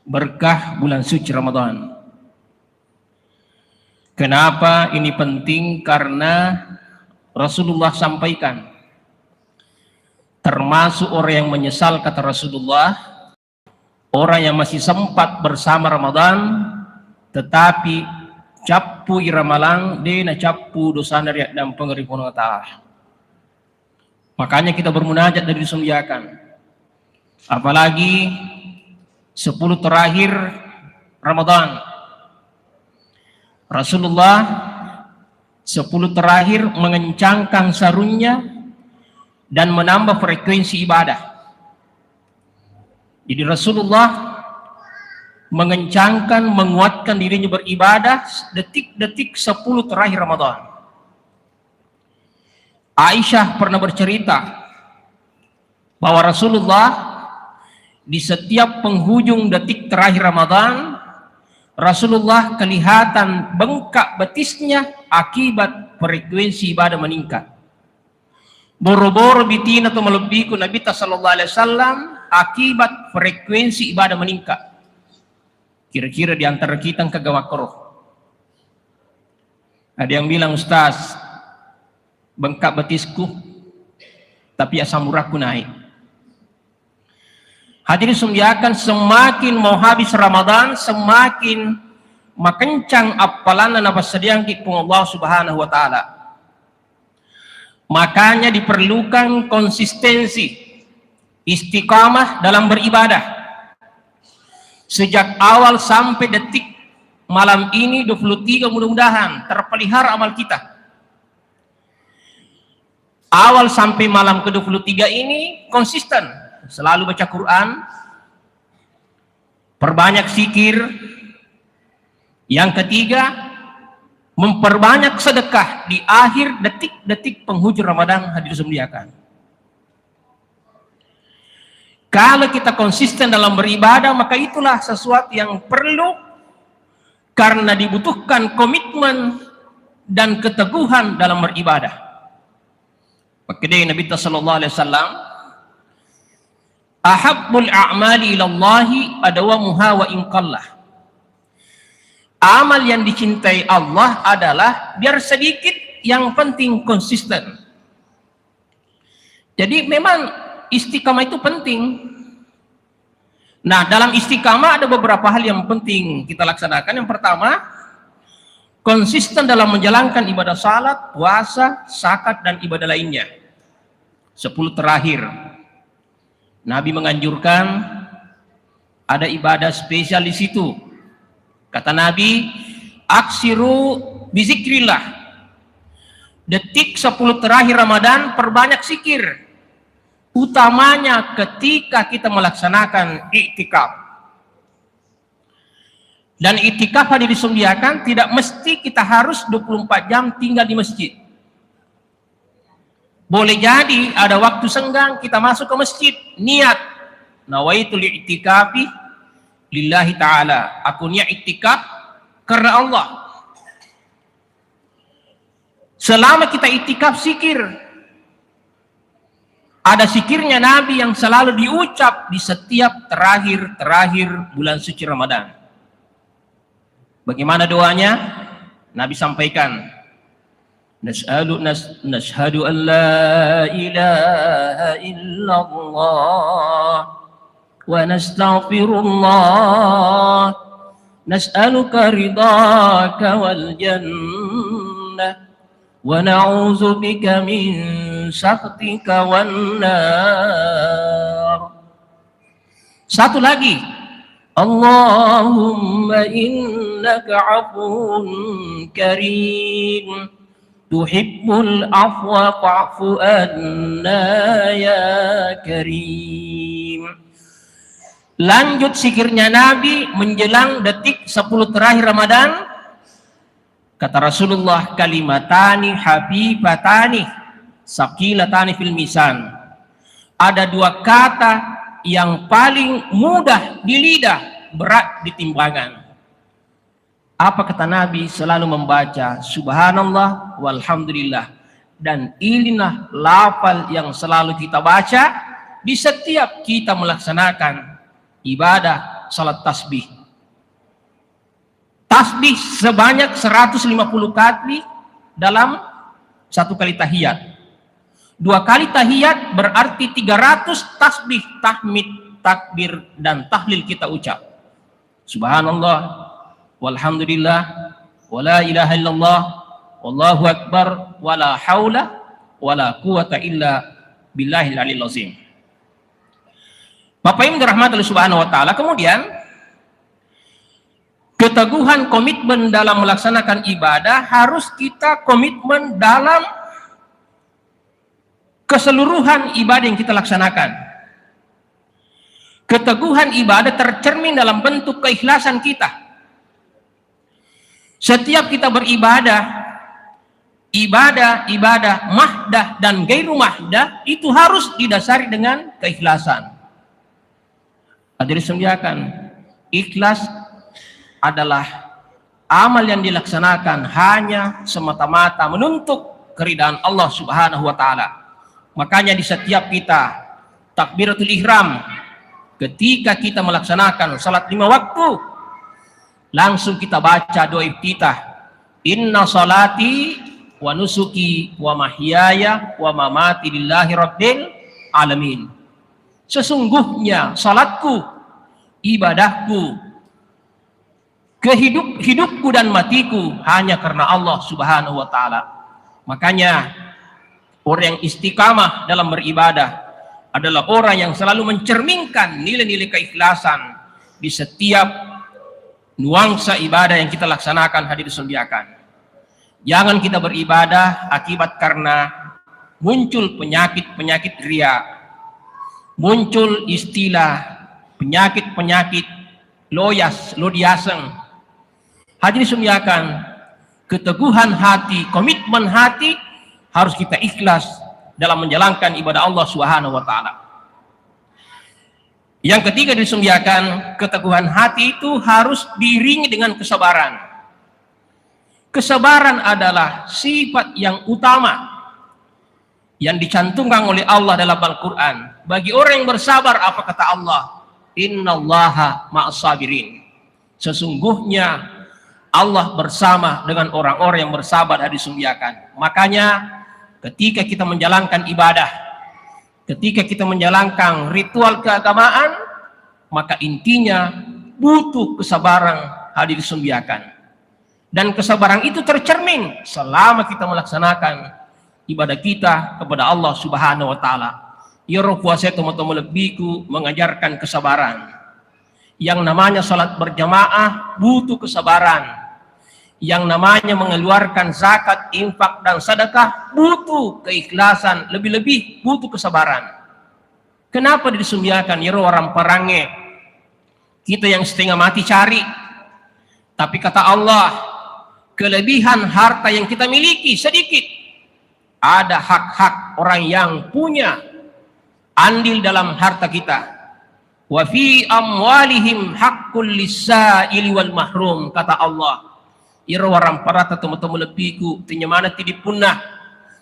berkah bulan suci Ramadan. Kenapa ini penting? Karena Rasulullah sampaikan, termasuk orang yang menyesal, kata Rasulullah, orang yang masih sempat bersama Ramadan tetapi capu iramalang dena capu dosa dari dan pengeripun ta'ala. Makanya kita bermunajat dari disumbiakan, apalagi 10 terakhir Ramadan. Rasulullah 10 terakhir mengencangkan sarungnya dan menambah frekuensi ibadah. Jadi Rasulullah mengencangkan, menguatkan dirinya beribadah detik-detik 10 terakhir Ramadan. Aisyah pernah bercerita bahwa Rasulullah di setiap penghujung detik terakhir Ramadan, Rasulullah kelihatan bengkak betisnya akibat frekuensi ibadah meningkat. Boro-boro bitina atau melebihiku Nabi sallallahu alaihi wasallam akibat frekuensi ibadah meningkat. Kira-kira di antara kita yang kagawakroh. Ada yang bilang, Ustaz, bengkak betisku tapi asam uratku naik. Hadirin sumbiakan, semakin mau habis Ramadan, semakin makencang apalan dan apa sediang kipung Allah subhanahu wa ta'ala. Makanya diperlukan konsistensi, istiqamah dalam beribadah. Sejak awal sampai detik malam ini 23, mudah-mudahan terpelihara amal kita. Awal sampai malam ke-23 ini konsisten, selalu baca Quran, perbanyak zikir. Yang ketiga, memperbanyak sedekah di akhir detik-detik penghujung Ramadan. Hadirin sekalian, kalau kita konsisten dalam beribadah, maka itulah sesuatu yang perlu, karena dibutuhkan komitmen dan keteguhan dalam beribadah. Pakidai Nabi sallallahu alaihi wasallam, ahabbul a'mali ilallahi adawamuha wa in qallah. Amal yang dicintai Allah adalah biar sedikit, yang penting konsisten. Jadi memang istiqamah itu penting. Nah, dalam istiqamah ada beberapa hal yang penting kita laksanakan. Yang pertama, konsisten dalam menjalankan ibadah salat, puasa, zakat, dan ibadah lainnya. 10 terakhir Nabi menganjurkan ada ibadah spesial di situ. Kata Nabi, aksiru bizikrillah. Detik 10 terakhir Ramadan perbanyak zikir, utamanya ketika kita melaksanakan iktikaf. Dan iktikaf hadirin disediakan, tidak mesti kita harus 24 jam tinggal di masjid. Boleh jadi ada waktu senggang kita masuk ke masjid, niat nawaitul iktikafi lillahi ta'ala, aku niat iktikaf karena Allah. Selama kita iktikaf, zikir. Ada zikirnya Nabi yang selalu diucap di setiap terakhir bulan suci Ramadan. Bagaimana doanya? Nabi sampaikan, nashhadu an la ilaha illallah wa nastaghfirullah nas'aluka ridhaka wal jannah wa na'udzu bika min saktika wan nar. Satu lagi, Allahumma innaka afuwun karim tuhibbul afwa fa'fu anna ya karim. Lanjut zikirnya Nabi menjelang detik 10 terakhir Ramadan. Kata Rasulullah, kalimatani habibatani saqilatani fil misan. Ada 2 kata yang paling mudah di lidah, berat di timbangan. Apa kata Nabi? Selalu membaca subhanallah walhamdulillah. Dan inilah lafal yang selalu kita baca di setiap kita melaksanakan ibadah salat tasbih. Tasbih sebanyak 150 kali dalam satu kali tahiyat. 2 kali tahiyat berarti 300 tasbih, tahmid, takbir, dan tahlil kita ucap. Subhanallah, walhamdulillah, wala ilaha illallah, wallahu akbar, wala haula, wala quwata illa billahil aliyil azim. Bapak Ibu dirahmati oleh Subhanahu wa taala, kemudian keteguhan komitmen dalam melaksanakan ibadah harus kita komitmen dalam keseluruhan ibadah yang kita laksanakan. Keteguhan ibadah tercermin dalam bentuk keikhlasan kita. Setiap kita beribadah, ibadah mahdah dan gairu mahdah itu harus didasari dengan keikhlasan. Hadirin sekalian, ikhlas adalah amal yang dilaksanakan hanya semata-mata menuntut keridhaan Allah Subhanahu wa taala. Makanya di setiap kita takbiratul ihram, ketika kita melaksanakan salat 5 waktu, langsung kita baca doa iftitah. Inna salati wa nusuki wa mahyaya wa mamati lillahi rabbil alamin. Sesungguhnya salatku, ibadahku, hidupku dan matiku hanya karena Allah Subhanahu wa taala. Makanya orang yang istiqamah dalam beribadah adalah orang yang selalu mencerminkan nilai-nilai keikhlasan di setiap nuansa ibadah yang kita laksanakan. Hadirin sekalian, jangan kita beribadah akibat karena muncul penyakit-penyakit riya, muncul istilah penyakit-penyakit lodiaseng. Hadirin sekalian, keteguhan hati, komitmen hati harus kita ikhlas dalam menjalankan ibadah Allah Subhanahu wa taala. Yang ketiga disediakan, keteguhan hati itu harus diiringi dengan kesabaran. Kesabaran adalah sifat yang utama yang dicantumkan oleh Allah dalam Al-Quran. Bagi orang yang bersabar, apa kata Allah? Innallaha ma'as sabirin. Sesungguhnya Allah bersama dengan orang-orang yang bersabar. Disediakan. Makanya ketika kita menjalankan ibadah, ketika kita menjalankan ritual keagamaan, maka intinya butuh kesabaran. Hadirin sekalian, dan kesabaran itu tercermin selama kita melaksanakan ibadah kita kepada Allah Subhanahu wa taala. Ya roh puasa teman-teman lebihku mengajarkan kesabaran. Yang namanya salat berjamaah butuh kesabaran. Yang namanya mengeluarkan zakat, infak, dan sedekah butuh keikhlasan, lebih-lebih butuh kesabaran. Kenapa disediakan? Ya orang perange, kita yang setengah mati cari. Tapi kata Allah, kelebihan harta yang kita miliki sedikit. Ada hak-hak orang yang punya andil dalam harta kita. Wa fi amwalihim haqqul lis-sa'ili wal mahrum, kata Allah. Ira warang parata teman-teman lebihku tinyamana tidak punah.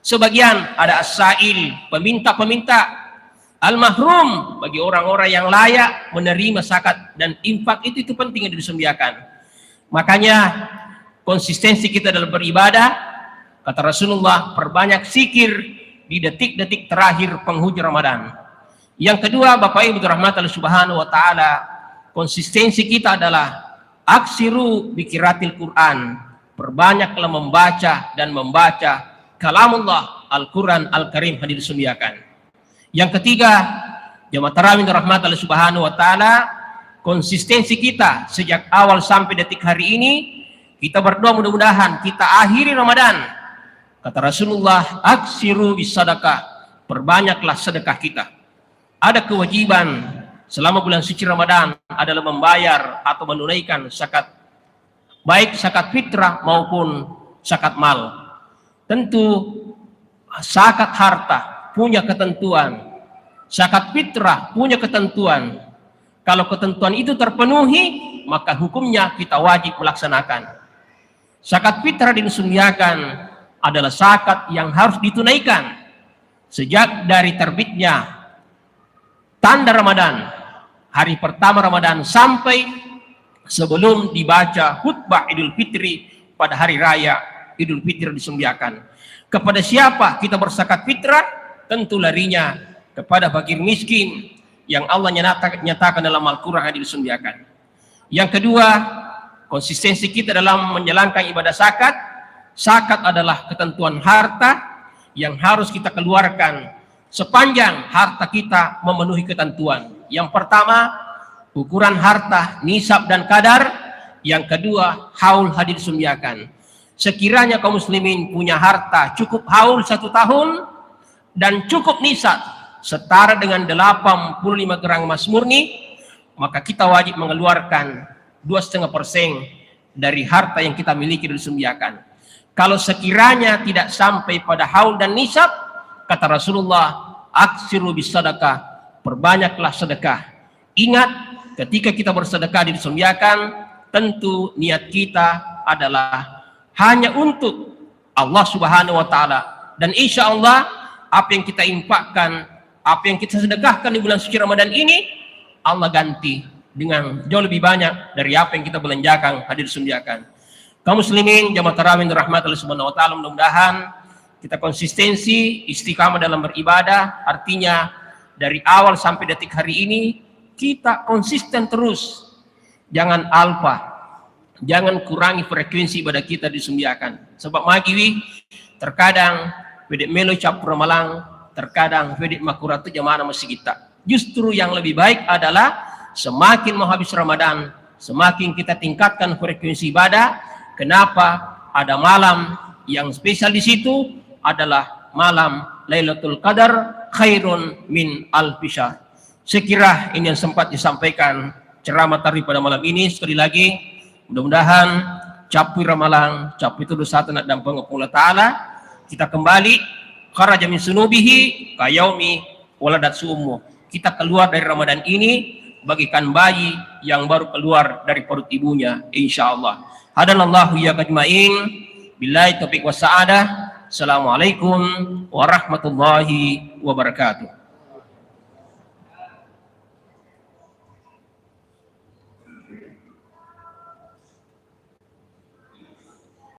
Sebagian ada as-sa'il, peminta-peminta, al-mahrum, bagi orang-orang yang layak menerima zakat dan infak. Itu penting yang disediakan. Makanya konsistensi kita dalam beribadah, kata Rasulullah, perbanyak zikir di detik-detik terakhir penghujung Ramadan. Yang kedua, Bapak Ibu dirahmati Allah Subhanahu wa taala, konsistensi kita adalah aksiru bikiratil Quran, perbanyaklah membaca dan membaca kalamullah Al-Quran Al-Karim. Hadirin sekalian, yang ketiga, jamaah tarawih dirahmati Allah Subhanahu wa taala, konsistensi kita sejak awal sampai detik hari ini, kita berdoa mudah-mudahan kita akhiri Ramadan. Kata Rasulullah, aksiru bisadaqah, perbanyaklah sedekah kita. Ada kewajiban selama bulan suci Ramadan adalah membayar atau menunaikan zakat, baik zakat fitrah maupun zakat mal. Tentu zakat harta punya ketentuan, zakat fitrah punya ketentuan. Kalau ketentuan itu terpenuhi, maka hukumnya kita wajib melaksanakan. Zakat fitrah disediakan adalah zakat yang harus ditunaikan sejak dari terbitnya tanda Ramadan. hari pertama Ramadan sampai sebelum dibaca khutbah Idul Fitri pada hari raya Idul Fitri disembiakan. Kepada siapa kita berzakat fitrah? Tentu larinya kepada fakir miskin yang Allah nyatakan dalam Al-Quran yang disembiakan. Yang kedua, konsistensi kita dalam menjalankan ibadah zakat. Zakat adalah ketentuan harta yang harus kita keluarkan sepanjang harta kita memenuhi ketentuan. Yang pertama, ukuran harta, nisab dan kadar. Yang kedua, haul hadir sembiakan. Sekiranya kaum muslimin punya harta cukup haul 1 tahun dan cukup nisab setara dengan 85 gram emas murni, maka kita wajib mengeluarkan 2,5% dari harta yang kita miliki disembiakan. Kalau sekiranya tidak sampai pada haul dan nisab, kata Rasulullah, aksiru bis sedekah, perbanyaklah sedekah. Ingat, ketika kita bersedekah disembiakan, tentu niat kita adalah hanya untuk Allah Subhanahu wa taala, dan insya Allah apa yang kita infakkan, apa yang kita sedekahkan di bulan suci Ramadan ini, Allah ganti dengan jauh lebih banyak dari apa yang kita belanjakan hadir sediakan. Kaum muslimin jamaah tarawih rahmat Allah Subhanahu wa taala, mudah-mudahan kita konsistensi istiqamah dalam beribadah, artinya dari awal sampai detik hari ini kita konsisten terus, jangan alfa, jangan kurangi frekuensi ibadah kita disembiakan. Sebab magiwi terkadang wedek melo capur malang, terkadang wedek makuratu jamaah masih kita. Justru yang lebih baik adalah semakin mau habis Ramadan, semakin kita tingkatkan frekuensi ibadah. Kenapa? Ada malam yang spesial di situ adalah malam Lailatul Qadar khairun min alfi syahr. Sekira ini yang sempat disampaikan ceramah tarawih pada malam ini. Sekali lagi, mudah-mudahan capai ramalan, capai itu dosa dan pengapungan Ta'ala. Kita kembali kharaja min sunubihi kayaumi waladat sumu. Kita keluar dari Ramadan ini bagikan bayi yang baru keluar dari perut ibunya, insyaallah. Hadanallahu ya ajmain. Billahi taufiq was sa'adah. Assalamualaikum warahmatullahi wabarakatuh.